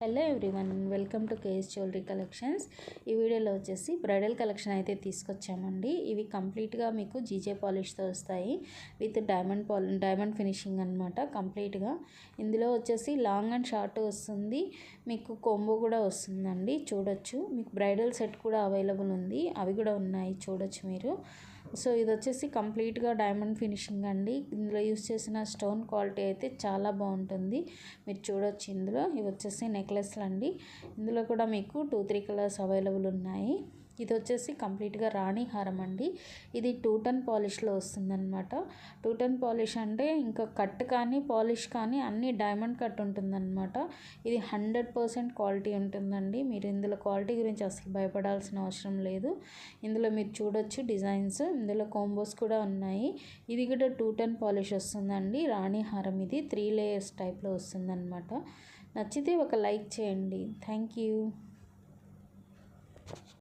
Hello everyone, welcome to KS jewellery collections. ఈ వీడియోలో వచ్చేసి బ్రైడల్ కలెక్షన్ అయితే తీసుకొచ్చామండి. ఇవి కంప్లీట్గా మీకు జీజే పాలిష్తో వస్తాయి విత్ డైమండ్ ఫినిషింగ్ అనమాట. కంప్లీట్గా ఇందులో వచ్చేసి లాంగ్ అండ్ షార్ట్ వస్తుంది, మీకు కొంబో కూడా వస్తుందండి. చూడొచ్చు, మీకు బ్రైడల్ సెట్ కూడా అవైలబుల్ ఉంది, అవి కూడా ఉన్నాయి, చూడొచ్చు మీరు. సో ఇది వచ్చేసి కంప్లీట్గా డైమండ్ ఫినిషింగ్ అండి. ఇందులో యూస్ చేసిన స్టోన్ క్వాలిటీ అయితే చాలా బాగుంటుంది, మీరు చూడొచ్చు. ఇందులో ఇవి వచ్చేసి నెక్లెస్లు అండి. ఇందులో కూడా మీకు 2-3 కలర్స్ అవైలబుల్ ఉన్నాయి. ఇది వచ్చేసి కంప్లీట్గా రాణి హారం అండి. ఇది 2 టన్ పాలిష్లో వస్తుందన్నమాట. 2 టన్ పాలిష్ అంటే ఇంకా కట్ కానీ పాలిష్ కానీ అన్నీ డైమండ్ కట్ ఉంటుందన్నమాట. ఇది 100% క్వాలిటీ ఉంటుందండి. మీరు ఇందులో క్వాలిటీ గురించి అసలు భయపడాల్సిన అవసరం లేదు. ఇందులో మీరు చూడొచ్చు డిజైన్స్, ఇందులో కాంబోస్ కూడా ఉన్నాయి. ఇది కూడా 2 టన్ పాలిష్ వస్తుందండి. రాణి హారం ఇది 3 లేయర్స్ టైప్లో వస్తుందన్నమాట. నచ్చితే ఒక లైక్ చేయండి. Thank you.